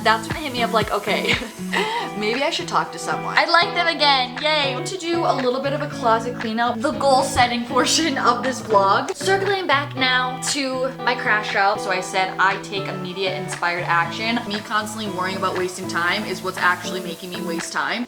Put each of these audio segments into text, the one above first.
that's when it hit me up like, okay, maybe I should talk to someone. I like them again, yay. I'm to do a little bit of a closet clean out, the goal setting portion of this vlog. Circling back now to my crash out. So I said I take immediate inspired action. Me constantly worrying about wasting time is what's actually making me waste time.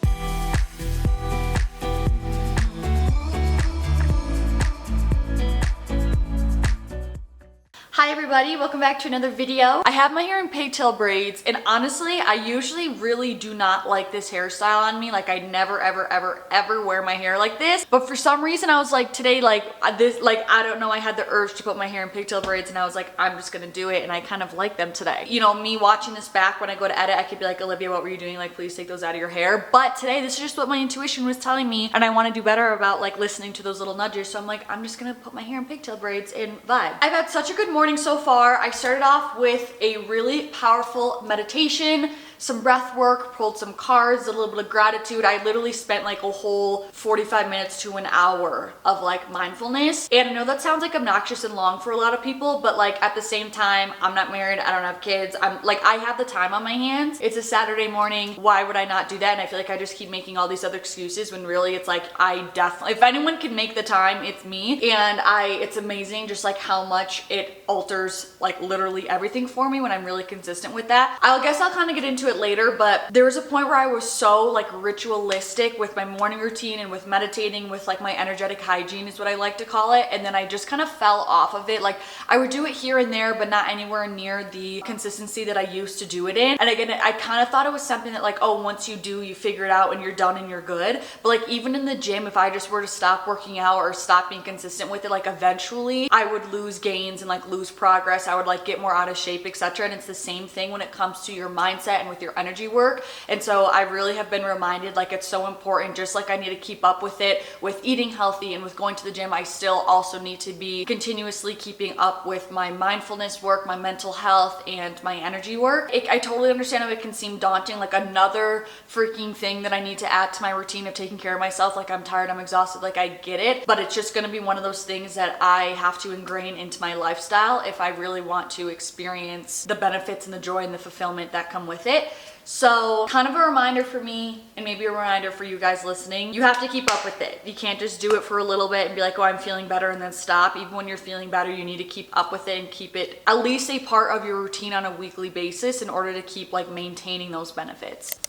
Hi everybody, welcome back to another video. I have my hair in pigtail braids, and honestly, I usually really do not like this hairstyle on me. Like, I never ever wear my hair like this. But for some reason, I was like, today, I don't know, I had the urge to put my hair in pigtail braids, and I was like, I'm just gonna do it, and I kind of like them today. You know, me watching this back when I go to edit, I could be like, Olivia, what were you doing? Like, please take those out of your hair. But today, this is just what my intuition was telling me, and I want to do better about like listening to those little nudges. So I'm like, I'm just gonna put my hair in pigtail braids and vibe. I've had such a good morning so far. I started off with a really powerful meditation, some breath work, pulled some cards, a little bit of gratitude. I literally spent like a whole 45 minutes to an hour of like mindfulness. And I know that sounds like obnoxious and long for a lot of people, but like at the same time, I'm not married, I don't have kids. I'm like, I have the time on my hands. It's a Saturday morning. Why would I not do that? And I feel like I just keep making all these other excuses when really it's like, I definitely, if anyone can make the time, it's me. And it's amazing just like how much it alters like literally everything for me when I'm really consistent with that. I guess I'll kind of get into it later, but there was a point where I was so like ritualistic with my morning routine and with meditating, with like my energetic hygiene is what I like to call it, and then I just kind of fell off of it. Like, I would do it here and there, but not anywhere near the consistency that I used to do it in. And again, I kind of thought it was something that like, oh, once you do, you figure it out and you're done and you're good. But like, even in the gym, if I just were to stop working out or stop being consistent with it, like eventually I would lose gains and like lose progress. I would like get more out of shape, etc. And it's the same thing when it comes to your mindset and with your energy work. And so I really have been reminded like it's so important. Just like I need to keep up with it with eating healthy and with going to the gym, I still also need to be continuously keeping up with my mindfulness work, my mental health, and my energy work. I totally understand how it can seem daunting, like another freaking thing that I need to add to my routine of taking care of myself. Like, I'm tired, I'm exhausted, like I get it, but it's just gonna be one of those things that I have to ingrain into my lifestyle if I really want to experience the benefits and the joy and the fulfillment that come with it. So kind of a reminder for me, and maybe a reminder for you guys listening, you have to keep up with it. You can't just do it for a little bit and be like, oh, I'm feeling better, and then stop. Even when you're feeling better, you need to keep up with it and keep it at least a part of your routine on a weekly basis in order to keep like maintaining those benefits.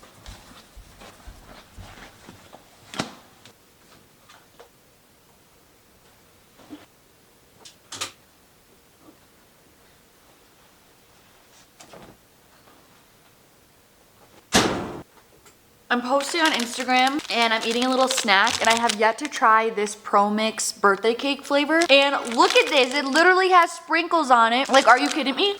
I'm posting on Instagram and I'm eating a little snack, and I have yet to try this Pro Mix birthday cake flavor. And look at this, it literally has sprinkles on it. Like, are you kidding me?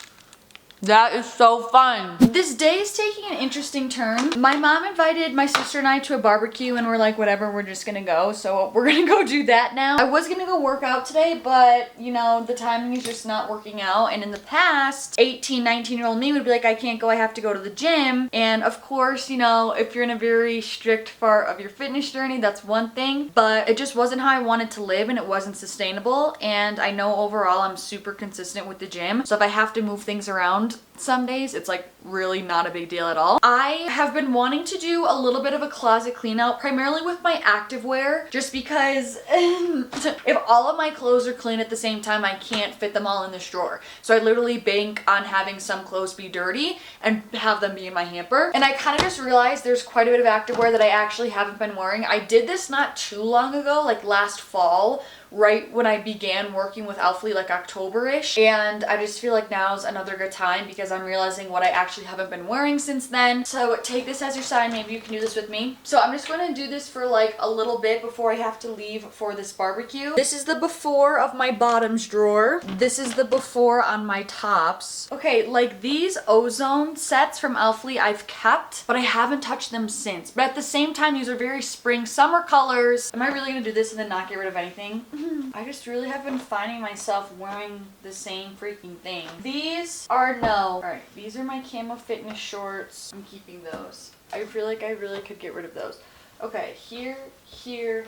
That is so fun. This day is taking an interesting turn. My mom invited my sister and I to a barbecue, and we're like, whatever, we're just gonna go. So we're gonna go do that now. I was gonna go work out today, but you know, the timing is just not working out. And in the past, 18, 19-year-old me would be like, I can't go, I have to go to the gym. And of course, you know, if you're in a very strict part of your fitness journey, that's one thing, but it just wasn't how I wanted to live, and it wasn't sustainable. And I know overall I'm super consistent with the gym. So if I have to move things around some days, it's like really not a big deal at all. I have been wanting to do a little bit of a closet clean out, primarily with my activewear, just because if all of my clothes are clean at the same time, I can't fit them all in this drawer. So I literally bank on having some clothes be dirty and have them be in my hamper. And I kind of just realized there's quite a bit of activewear that I actually haven't been wearing. I did this not too long ago, like last fall, right when I began working with ALPHALETE, like October-ish. And I just feel like now's another good time because I'm realizing what I actually haven't been wearing since then. So take this as your sign, maybe you can do this with me. So I'm just going to do this for like a little bit before I have to leave for this barbecue. This is the before of my bottoms drawer. This is the before on my tops. Okay, like these ozone sets from ALPHALETE I've kept, but I haven't touched them since. But at the same time, these are very spring summer colors. Am I really gonna do this and then not get rid of anything? I just really have been finding myself wearing the same freaking thing. These are alright, these are my camo fitness shorts. I'm keeping those. I feel like I really could get rid of those. Okay, here.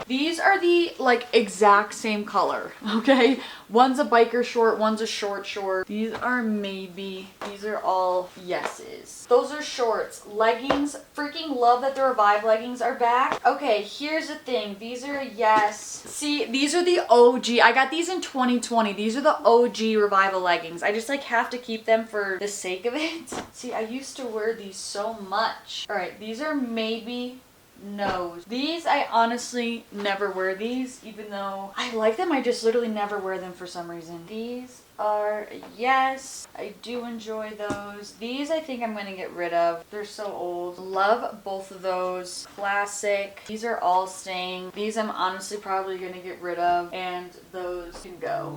These are the like exact same color, okay? One's a biker short, one's a short. These are maybe, these are all yeses. Those are shorts. Leggings, freaking love that the Revive leggings are back. Okay, here's the thing. These are a yes. See, these are the OG. I got these in 2020. These are the OG Revival leggings. I just like have to keep them for the sake of it. See, I used to wear these so much. All right, these are maybe no's. These, I honestly never wear these, even though I like them. I just literally never wear them for some reason. These are yes. I do enjoy those. These I think I'm gonna get rid of. They're so old. Love both of those. Classic. These are all staying. These I'm honestly probably gonna get rid of, and those can go.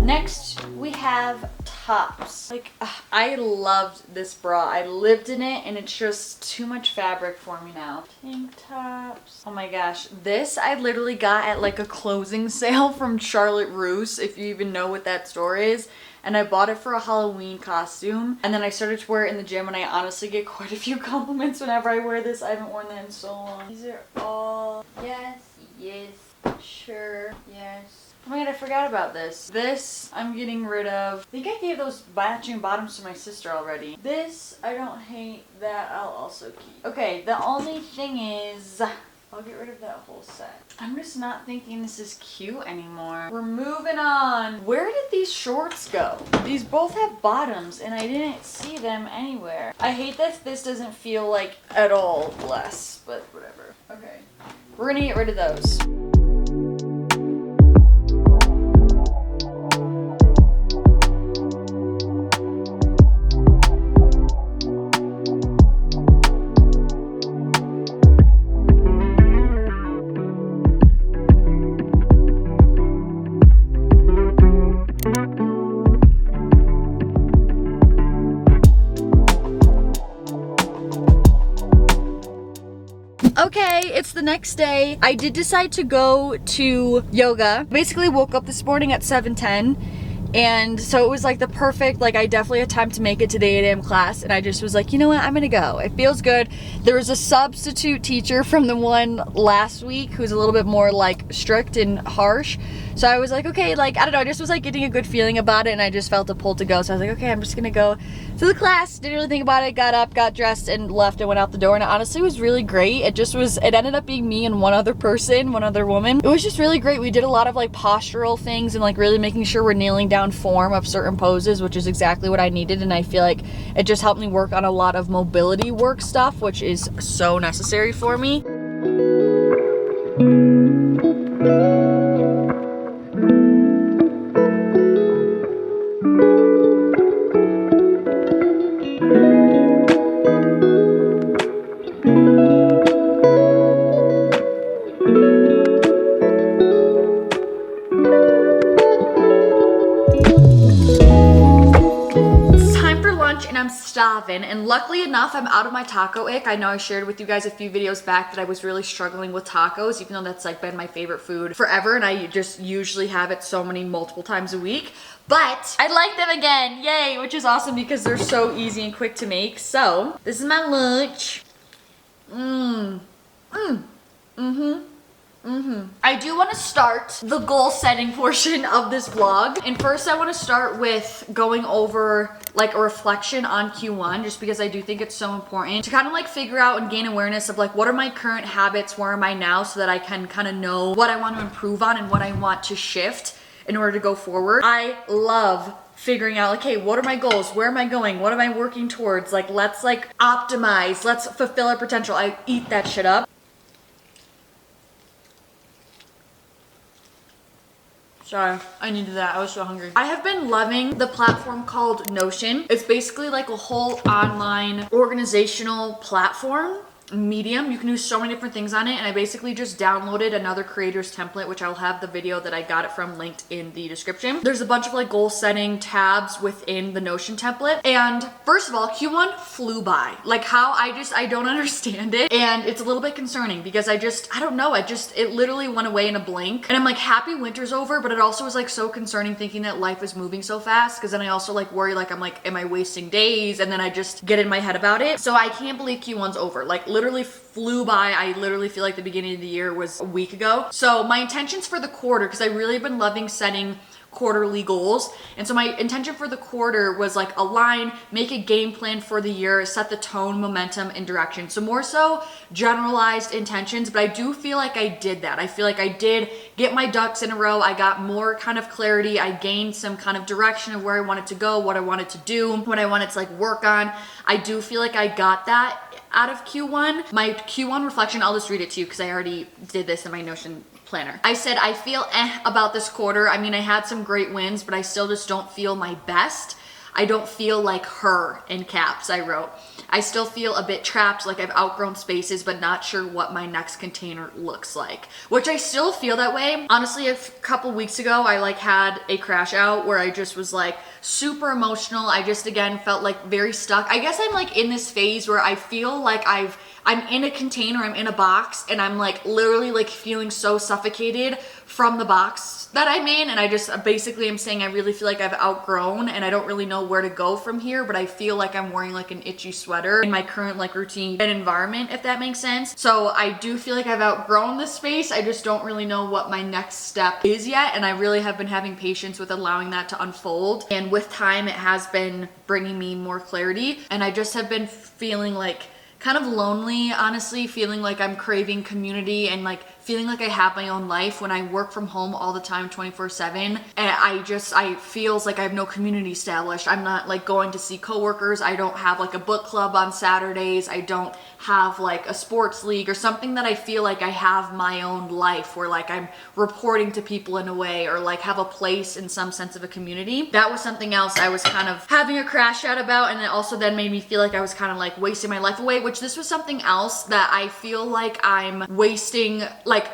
Next, we have tops. Like, I loved this bra. I lived in it, and it's just too much fabric for me now. Tank tops. Oh my gosh. This I literally got at like a closing sale from Charlotte Russe, if you even know what that store is. And I bought it for a Halloween costume. And then I started to wear it in the gym, and I honestly get quite a few compliments whenever I wear this. I haven't worn that in so long. These are all yes, sure, yes. Oh my god, I forgot about this. This, I'm getting rid of. I think I gave those matching bottoms to my sister already. This, I don't hate. That I'll also keep. Okay, the only thing is, I'll get rid of that whole set. I'm just not thinking this is cute anymore. We're moving on. Where did these shorts go? These both have bottoms, and I didn't see them anywhere. I hate that this doesn't feel like at all less, but whatever. Okay, we're gonna get rid of those. Okay, it's the next day. I did decide to go to yoga. Basically woke up this morning at 7:10, and so it was like the perfect, like I definitely had time to make it to the 8 a.m. class, and I just was like, you know what, I'm gonna go. It feels good. There was a substitute teacher from the one last week who's a little bit more like strict and harsh. So I was like, okay, like, I don't know, I just was like getting a good feeling about it, and I just felt a pull to go. So I was like, okay, I'm just gonna go to the class. Didn't really think about it, got up, got dressed, and left and went out the door. And it honestly was really great. It ended up being me and one other person, one other woman. It was just really great. We did a lot of like postural things and like really making sure we're nailing down form of certain poses, which is exactly what I needed. And I feel like it just helped me work on a lot of mobility work stuff, which is so necessary for me. And luckily enough, I'm out of my taco ick. I know I shared with you guys a few videos back that I was really struggling with tacos, even though that's like been my favorite food forever, and I just usually have it multiple times a week. But I like them again, yay, which is awesome because they're so easy and quick to make. So this is my lunch. I do want to start the goal setting portion of this vlog. And first I want to start with going over like a reflection on Q1, just because I do think it's so important to kind of like figure out and gain awareness of like, what are my current habits, where am I now, so that I can kind of know what I want to improve on and what I want to shift in order to go forward. I love figuring out like, hey, what are my goals? Where am I going? What am I working towards? Like, let's like optimize, let's fulfill our potential. I eat that shit up. Sorry, I needed that. I was so hungry. I have been loving the platform called Notion. It's basically like a whole online organizational platform. medium. You can do so many different things on it, and I basically just downloaded another creator's template, which I'll have the video that I got it from linked in the description. There's a bunch of like goal setting tabs within the Notion template, and first of all, Q1 flew by. Like how I don't understand it, and it's a little bit concerning because I don't know, it literally went away in a blink, and I'm like happy winter's over, but it also was like so concerning thinking that life is moving so fast, because then I also like worry, like I'm like, am I wasting days? And then I just get in my head about it. So I can't believe Q1's over. Like literally flew by. I literally feel like the beginning of the year was a week ago. So my intentions for the quarter, because I really have been loving setting quarterly goals, and so my intention for the quarter was like align, make a game plan for the year, set the tone, momentum, and direction. So more so generalized intentions, but I do feel like I did that. I feel like I did get my ducks in a row. I got more kind of clarity. I gained some kind of direction of where I wanted to go, what I wanted to do, what I wanted to like work on. I do feel like I got that out of Q1. My Q1 reflection, I'll just read it to you because I already did this in my Notion planner. I said, I feel about this quarter. I mean, I had some great wins, but I still just don't feel my best. I don't feel like her, in caps, I wrote. I still feel a bit trapped, like I've outgrown spaces, but not sure what my next container looks like. Which I still feel that way. Honestly, a couple weeks ago, I like had a crash out where I just was like super emotional. I just, again, felt like very stuck. I guess I'm like in this phase where I feel like I'm in a container, I'm in a box, and I'm like literally like feeling so suffocated from the box that I'm in, and I just basically am saying I really feel like I've outgrown and I don't really know where to go from here, but I feel like I'm wearing like an itchy sweater in my current like routine and environment, if that makes sense. So I do feel like I've outgrown this space. I just don't really know what my next step is yet, and I really have been having patience with allowing that to unfold, and with time it has been bringing me more clarity, and I just have been feeling like kind of lonely, honestly, feeling like I'm craving community and like feeling like I have my own life when I work from home all the time 24/7, and I feels like I have no community established. I'm not like going to see coworkers. I don't have like a book club on Saturdays. I don't have like a sports league or something that I feel like I have my own life where like I'm reporting to people in a way, or like have a place in some sense of a community. That was something else I was kind of having a crash out about, and it also then made me feel like I was kind of like wasting my life away, which this was something else that I feel like I'm wasting. Like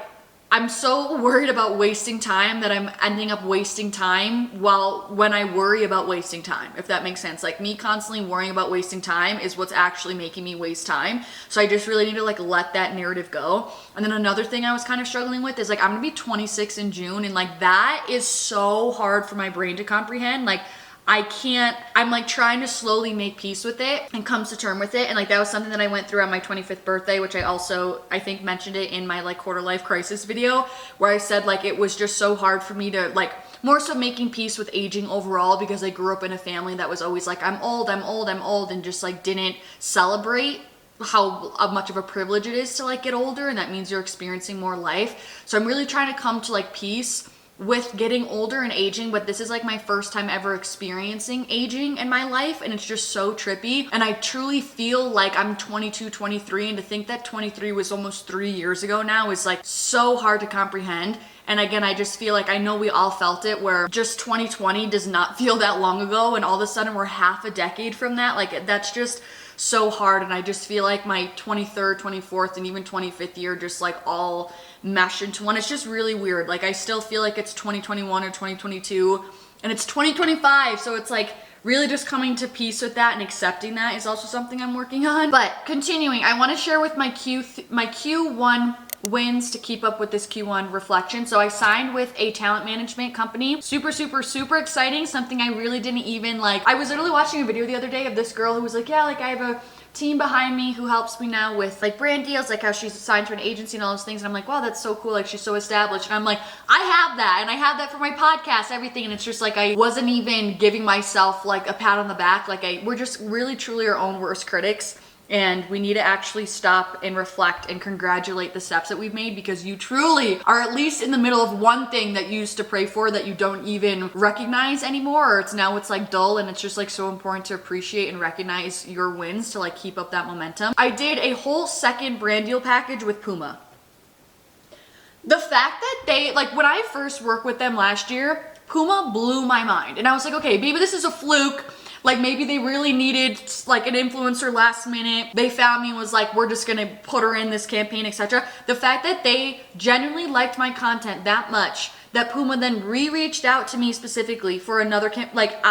I'm so worried about wasting time that I'm ending up wasting time when I worry about wasting time, if that makes sense. Like me constantly worrying about wasting time is what's actually making me waste time. So I just really need to like let that narrative go. And then another thing I was kind of struggling with is like I'm gonna be 26 in June, and like that is so hard for my brain to comprehend. Like I'm like trying to slowly make peace with it and come to term with it. And like that was something that I went through on my 25th birthday, which I think mentioned it in my like quarter life crisis video, where I said like it was just so hard for me to like more so making peace with aging overall, because I grew up in a family that was always like, I'm old, and just like didn't celebrate how much of a privilege it is to like get older, and that means you're experiencing more life. So I'm really trying to come to like peace with getting older and aging, but this is like my first time ever experiencing aging in my life, and it's just so trippy. And I truly feel like I'm 22, 23, and to think that 23 was almost 3 years ago now is like so hard to comprehend. And again, I just feel like I know we all felt it, where just 2020 does not feel that long ago, and all of a sudden we're half a decade from that. Like that's just so hard, and I just feel like my 23rd, 24th, and even 25th year just like all mesh into one. It's just really weird. Like I still feel like it's 2021 or 2022, and it's 2025, so it's like really just coming to peace with that and accepting that is also something I'm working on. But continuing, I want to share with my Q1 wins to keep up with this Q1 reflection. So I signed with a talent management company. Super, super, super exciting. Something I really didn't even like. I was literally watching a video the other day of this girl who was like, yeah, like I have a team behind me who helps me now with like brand deals, like how she's assigned to an agency and all those things. And I'm like, wow, that's so cool. Like she's so established. And I'm like, I have that. And I have that for my podcast, everything. And it's just like, I wasn't even giving myself like a pat on the back. Like we're just really truly our own worst critics. And we need to actually stop and reflect and congratulate the steps that we've made, because you truly are at least in the middle of one thing that you used to pray for that you don't even recognize anymore, or it's like dull, and it's just like so important to appreciate and recognize your wins to like keep up that momentum. I did a whole second brand deal package with Puma. The fact that they, like when I first worked with them last year, Puma blew my mind. And I was like, okay, maybe this is a fluke. Like maybe they really needed like an influencer last minute. They found me and was like, we're just gonna put her in this campaign, etc. The fact that they genuinely liked my content that much, that Puma then reached out to me specifically for another like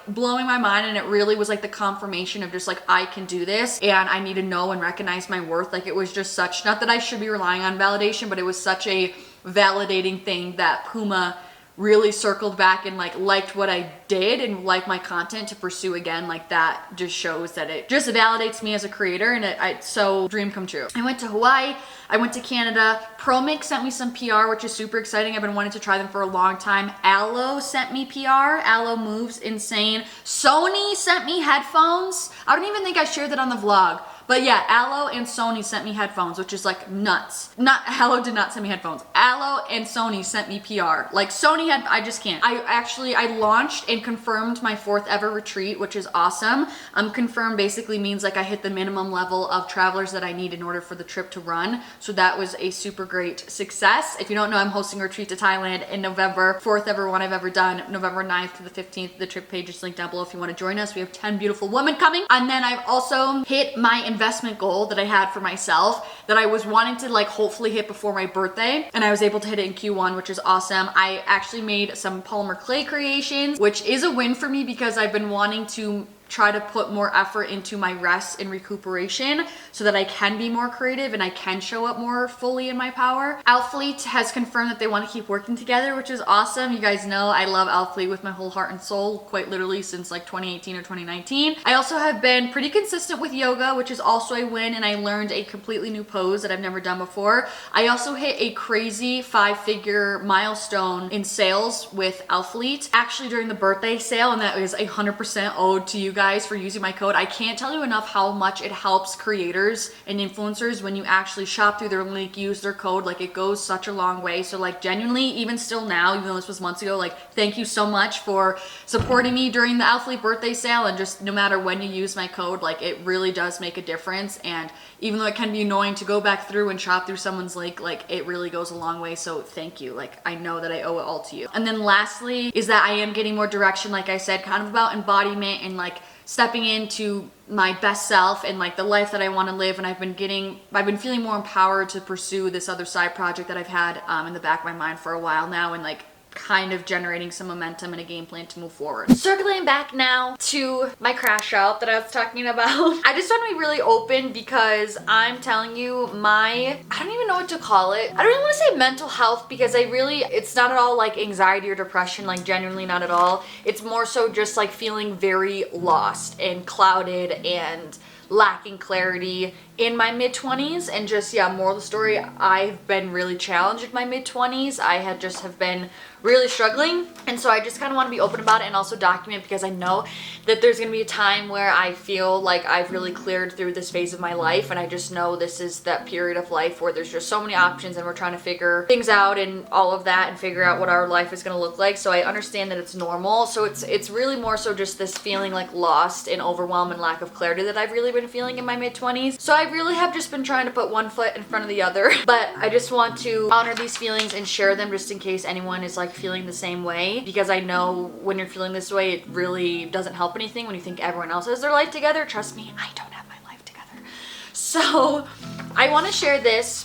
blowing my mind, and it really was like the confirmation of just like, I can do this and I need to know and recognize my worth. Like it was just such, not that I should be relying on validation, but it was such a validating thing that Puma really circled back and like liked what I did and liked my content to pursue again. Like that just shows that it just validates me as a creator, and it's so dream come true. I went to Hawaii, I went to Canada. ProMix sent me some PR, which is super exciting. I've been wanting to try them for a long time. Aloe sent me PR. Aloe moves insane. Sony sent me headphones. I don't even think I shared that on the vlog. But yeah, Aloe and Sony sent me headphones, which is like nuts. Aloe did not send me headphones. Aloe and Sony sent me PR. Like Sony I just can't. I launched and confirmed my 4th ever retreat, which is awesome. Confirmed basically means like I hit the minimum level of travelers that I need in order for the trip to run. So that was a super great success. If you don't know, I'm hosting a retreat to Thailand in November. 4th ever one I've ever done. November 9th to the 15th. The trip page is linked down below if you want to join us. We have 10 beautiful women coming. And then I've also hit my investment goal that I had for myself that I was wanting to like hopefully hit before my birthday, and I was able to hit it in Q1, which is awesome. I actually made some polymer clay creations, which is a win for me because I've been wanting to try to put more effort into my rest and recuperation so that I can be more creative and I can show up more fully in my power. ALPHALETE has confirmed that they want to keep working together, which is awesome. You guys know I love ALPHALETE with my whole heart and soul, quite literally since like 2018 or 2019. I also have been pretty consistent with yoga, which is also a win, and I learned a completely new pose that I've never done before. I also hit a crazy 5-figure milestone in sales with ALPHALETE, actually during the birthday sale, and that is 100% owed to you guys for using my code. I can't tell you enough how much it helps creators and influencers when you actually shop through their link, use their code. Like it goes such a long way. So like genuinely, even still now, even though this was months ago, like thank you so much for supporting me during the ALPHALETE birthday sale, and just no matter when you use my code, like it really does make a difference. And even though it can be annoying to go back through and shop through someone's link, like it really goes a long way. So thank you. Like I know that I owe it all to you. And then lastly is that I am getting more direction, like I said, kind of about embodiment and like stepping into my best self and like the life that I want to live. And I've been feeling more empowered to pursue this other side project that I've had in the back of my mind for a while now, and like kind of generating some momentum and a game plan to move forward. Circling back now to my crash out that I was talking about. I just want to be really open because I'm telling you I don't even know what to call it. I don't even want to say mental health because it's not at all like anxiety or depression, like genuinely not at all. It's more so just like feeling very lost and clouded and lacking clarity in my mid-20s. And just, yeah, moral of the story, I've been really challenged in my mid-20s. I have been really struggling, and so I just kind of want to be open about it and also document, because I know that there's going to be a time where I feel like I've really cleared through this phase of my life, and I just know this is that period of life where there's just so many options and we're trying to figure things out and all of that and figure out what our life is going to look like. So I understand that it's normal. So it's really more so just this feeling like lost and overwhelmed and lack of clarity that I've really been feeling in my mid-20s. So I really have just been trying to put one foot in front of the other, but I just want to honor these feelings and share them just in case anyone is like feeling the same way, because I know when you're feeling this way, it really doesn't help anything when you think everyone else has their life together. Trust me, I don't have my life together. So I want to share this,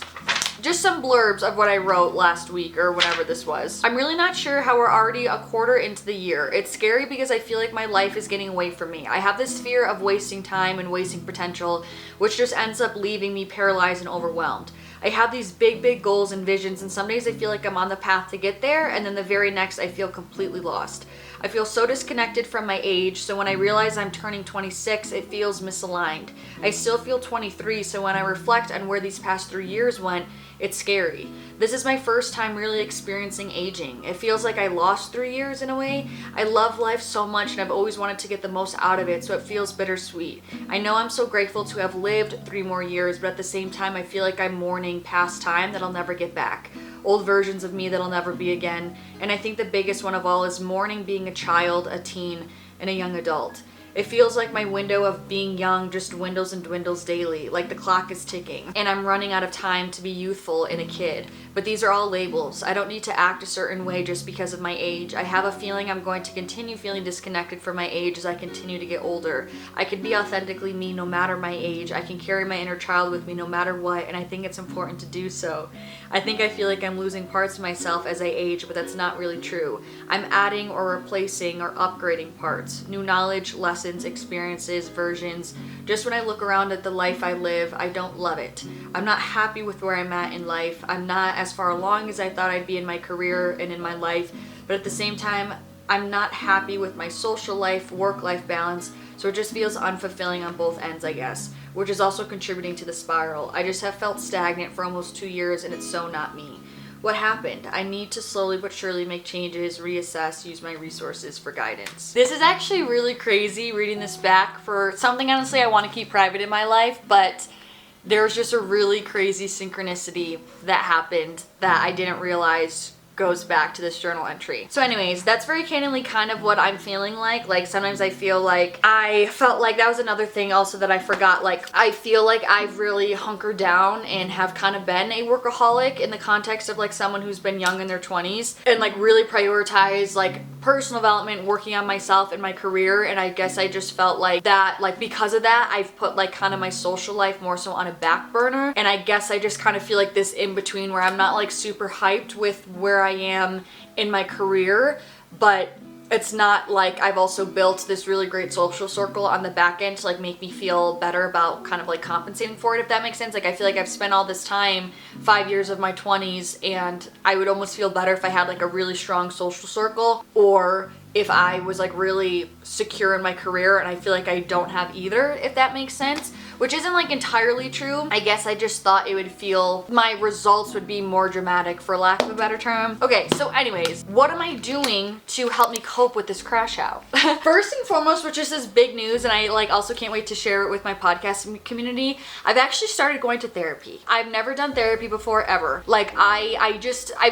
just some blurbs of what I wrote last week or whenever this was. I'm really not sure how we're already a quarter into the year. It's scary because I feel like my life is getting away from me. I have this fear of wasting time and wasting potential, which just ends up leaving me paralyzed and overwhelmed. I have these big goals and visions, and some days I feel like I'm on the path to get there, and then the very next I feel completely lost. I feel so disconnected from my age, so when I realize I'm turning 26, it feels misaligned. I still feel 23, so when I reflect on where these past 3 years went, it's scary. This is my first time really experiencing aging. It feels like I lost 3 years in a way. I love life so much and I've always wanted to get the most out of it, so it feels bittersweet. I know I'm so grateful to have lived 3 more years, but at the same time I feel like I'm mourning past time that I'll never get back. Old versions of me that'll never be again. And I think the biggest one of all is mourning being a child, a teen, and a young adult. It feels like my window of being young just dwindles and dwindles daily, like the clock is ticking, and I'm running out of time to be youthful and a kid. but these are all labels. I don't need to act a certain way just because of my age. I have a feeling I'm going to continue feeling disconnected from my age as I continue to get older. I can be authentically me no matter my age. I can carry my inner child with me no matter what, and I think it's important to do so. I think I feel like I'm losing parts of myself as I age, but that's not really true. I'm adding or replacing or upgrading parts. New knowledge, lessons, experiences, versions. Just when I look around at the life I live, I don't love it. I'm not happy with where I'm at in life. I'm not as far along as I thought I'd be in my career and in my life, but at the same time, I'm not happy with my social life, work-life balance, so it just feels unfulfilling on both ends, I guess, which is also contributing to the spiral. I just have felt stagnant for almost 2 years, and it's so not me. What happened? I need to slowly but surely make changes, reassess, use my resources for guidance. This is actually really crazy reading this back for something honestly I want to keep private in my life, but there's just a really crazy synchronicity that happened that I didn't realize goes back to this journal entry. So anyways, that's very candidly kind of what I'm feeling like. Like sometimes I feel like I felt like that was another thing also that I forgot. Like I feel like I've really hunkered down and have kind of been a workaholic in the context of like someone who's been young in their 20s and like really prioritize like personal development, working on myself and my career. And I guess I just felt like that, like because of that, I've put like kind of my social life more so on a back burner. And I guess I just kind of feel like this in between where I'm not like super hyped with where I am in my career, but it's not like I've also built this really great social circle on the back end to like make me feel better about kind of like compensating for it, if that makes sense. Like I feel like I've spent all this time, 5 years of my 20s, and I would almost feel better if I had like a really strong social circle, or if I was like really secure in my career, and I feel like I don't have either, if that makes sense, which isn't like entirely true. I guess I just thought it would feel, my results would be more dramatic for lack of a better term. Okay, so anyways, what am I doing to help me cope with this crash out? First and foremost, which is this big news, and I like also can't wait to share it with my podcast community, I've actually started going to therapy. I've never done therapy before ever. Like I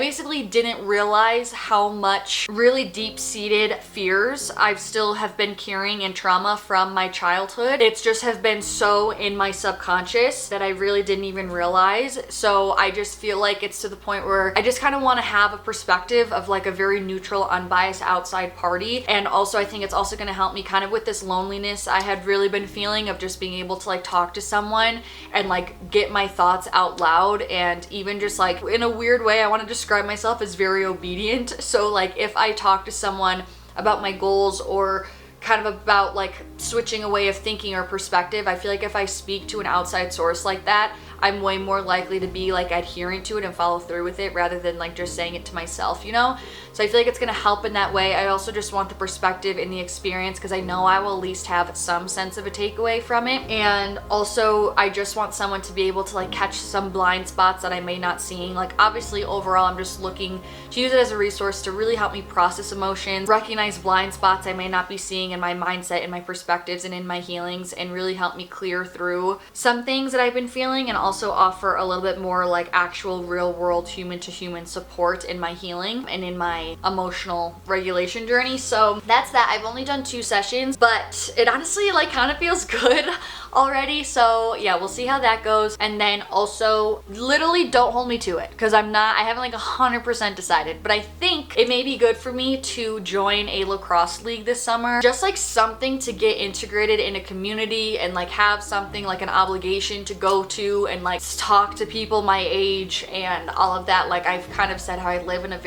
basically didn't realize how much really deep-seated fears I've still have been carrying and trauma from my childhood. It's just have been so in my subconscious that I really didn't even realize. So I just feel like it's to the point where I just kind of want to have a perspective of like a very neutral, unbiased outside party. And also I think it's also going to help me kind of with this loneliness I had really been feeling of just being able to like talk to someone and like get my thoughts out loud. And even just like in a weird way, I want to describe myself as very obedient. So like if I talk to someone about my goals or kind of about like switching a way of thinking or perspective, I feel like if I speak to an outside source like that, I'm way more likely to be like adherent to it and follow through with it rather than like just saying it to myself, you know? So I feel like it's gonna help in that way. I also just want the perspective and the experience because I know I will at least have some sense of a takeaway from it. And also I just want someone to be able to like catch some blind spots that I may not seeing. Like obviously overall I'm just looking to use it as a resource to really help me process emotions, recognize blind spots I may not be seeing in my mindset, in my perspectives, and in my healings, and really help me clear through some things that I've been feeling, and also offer a little bit more like actual real world human to human support in my healing and in my emotional regulation journey. So that's that. I've only done 2 sessions, but it honestly like kind of feels good already. So yeah, we'll see how that goes. And then also literally don't hold me to it because I haven't like 100% decided, but I think it may be good for me to join a lacrosse league this summer. Just like something to get integrated in a community and like have something like an obligation to go to and like talk to people my age and all of that. Like I've kind of said how I live in a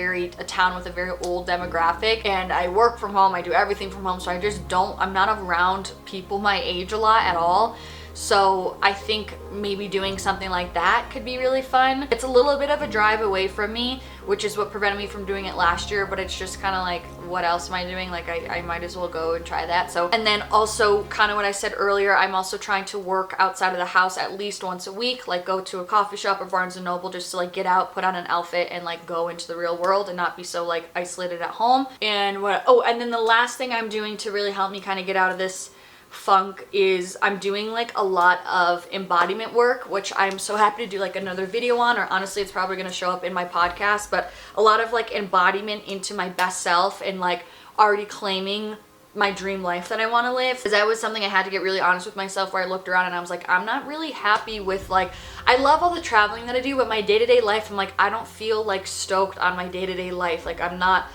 town with a very old demographic and I work from home, I do everything from home, so I'm not around people my age a lot at all. So I think maybe doing something like that could be really fun. It's a little bit of a drive away from me, which is what prevented me from doing it last year, but it's just kind of like, what else am I doing? Like I might as well go and try that. So, and then also kind of what I said earlier, I'm also trying to work outside of the house at least once a week, like go to a coffee shop or Barnes & Noble just to like get out, put on an outfit and like go into the real world and not be so like isolated at home. And and then the last thing I'm doing to really help me kind of get out of this funk is I'm doing like a lot of embodiment work, which I'm so happy to do like another video on, or honestly it's probably going to show up in my podcast, but a lot of like embodiment into my best self and like already claiming my dream life that I want to live. Because that was something I had to get really honest with myself, where I looked around and I was like, I'm not really happy with, like, I love all the traveling that I do, but my day-to-day life, I'm like, I don't feel like stoked on my day-to-day life. Like, I'm not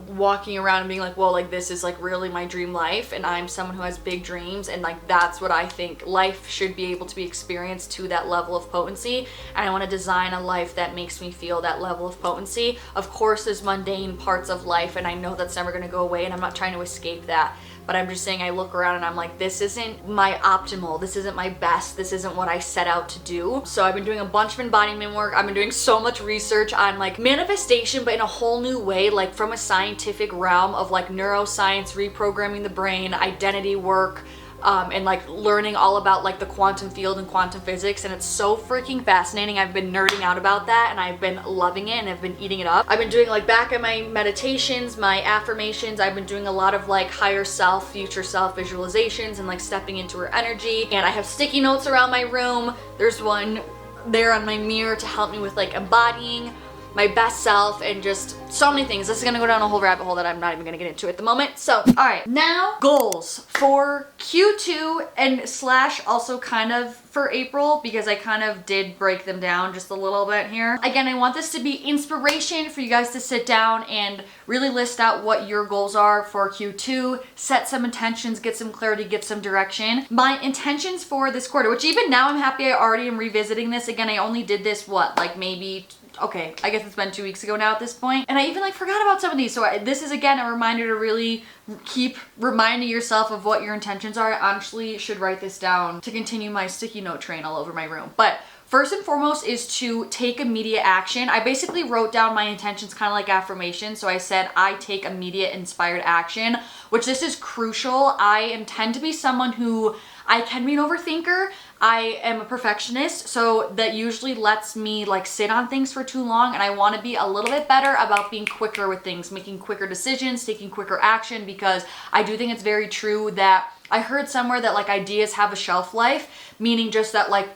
walking around and being like, whoa, like this is like really my dream life, and I'm someone who has big dreams, and like that's what I think life should be able to be experienced to that level of potency. And I want to design a life that makes me feel that level of potency. Of course there's mundane parts of life, and I know that's never going to go away, and I'm not trying to escape that. But I'm just saying, I look around and I'm like, this isn't my optimal, this isn't my best, this isn't what I set out to do. So I've been doing a bunch of embodiment work. I've been doing so much research on like manifestation, but in a whole new way, like from a scientific realm of like neuroscience, reprogramming the brain, identity work, and like learning all about like the quantum field and quantum physics, and it's so freaking fascinating. I've been nerding out about that, and I've been loving it, and I've been eating it up. I've been doing like back at my meditations, my affirmations. I've been doing a lot of like higher self, future self visualizations, and like stepping into her energy. And I have sticky notes around my room. There's one there on my mirror to help me with like embodying my best self, and just so many things. This is gonna go down a whole rabbit hole that I'm not even gonna get into at the moment. So, all right, now goals for Q2 and slash also kind of for April, because I kind of did break them down just a little bit here. Again, I want this to be inspiration for you guys to sit down and really list out what your goals are for Q2, set some intentions, get some clarity, get some direction. My intentions for this quarter, which even now I'm happy I already am revisiting this. Again, I only did this, what, like maybe, okay, I guess it's been 2 weeks ago now at this point. And I even like forgot about some of these. So this is again a reminder to really keep reminding yourself of what your intentions are. I honestly should write this down to continue my sticky note train all over my room. But first and foremost is to take immediate action. I basically wrote down my intentions kind of like affirmations. So I said, I take immediate inspired action, which this is crucial. I intend to be someone who, I can be an overthinker. I am a perfectionist, so that usually lets me like sit on things for too long, and I want to be a little bit better about being quicker with things, making quicker decisions, taking quicker action, because I do think it's very true that I heard somewhere that like ideas have a shelf life, meaning just that like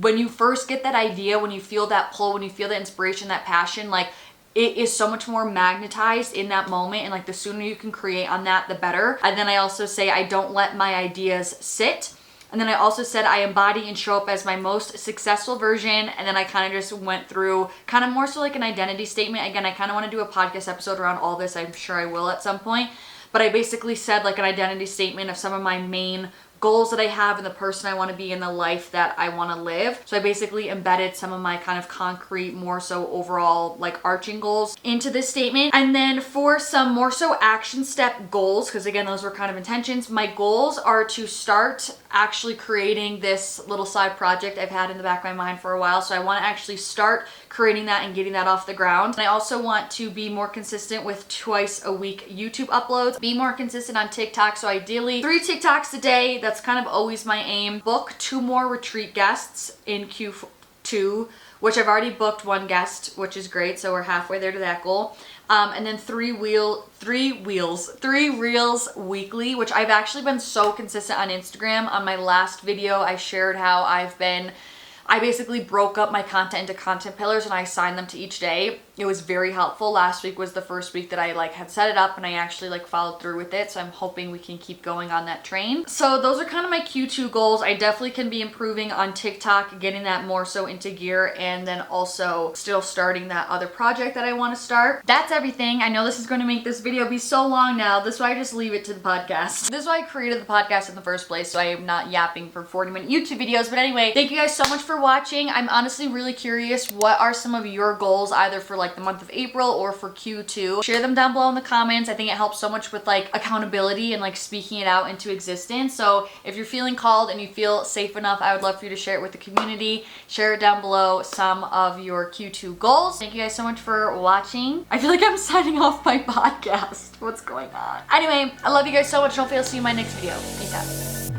when you first get that idea, when you feel that pull, when you feel that inspiration, that passion, like it is so much more magnetized in that moment, and like the sooner you can create on that, the better. And then I also say I don't let my ideas sit. And then I also said I embody and show up as my most successful version. And then I kind of just went through kind of more so like an identity statement. Again, I kind of want to do a podcast episode around all this. I'm sure I will at some point. But I basically said like an identity statement of some of my main goals that I have and the person I want to be in the life that I want to live. So I basically embedded some of my kind of concrete, more so overall like arching goals into this statement. And then for some more so action step goals, because again, those were kind of intentions, my goals are to start actually creating this little side project I've had in the back of my mind for a while. So I want to actually start creating that and getting that off the ground. And I also want to be more consistent with twice a week YouTube uploads, be more consistent on TikTok. So ideally 3 TikToks a day. That's kind of always my aim. Book 2 more retreat guests in Q2, which I've already booked 1 guest, which is great. So we're halfway there to that goal. And then 3 reels weekly, which I've actually been so consistent on Instagram. On my last video, I shared how I basically broke up my content into content pillars and I assigned them to each day. It was very helpful. Last week was the first week that I like had set it up and I actually like followed through with it. So I'm hoping we can keep going on that train. So those are kind of my Q2 goals. I definitely can be improving on TikTok, getting that more so into gear, and then also still starting that other project that I want to start. That's everything. I know this is going to make this video be so long now. This is why I just leave it to the podcast. This is why I created the podcast in the first place, so I am not yapping for 40-minute YouTube videos. But anyway, thank you guys so much for watching. I'm honestly really curious, what are some of your goals either for like the month of April or for Q2? Share them down below in the comments. I think it helps so much with like accountability and like speaking it out into existence. So if you're feeling called and you feel safe enough, I would love for you to share it with the community. Share it down below, some of your Q2 goals. Thank you guys so much for watching. I feel like I'm signing off my podcast. What's going on? Anyway, I love you guys so much. Hopefully I'll see you in my next video. Peace out.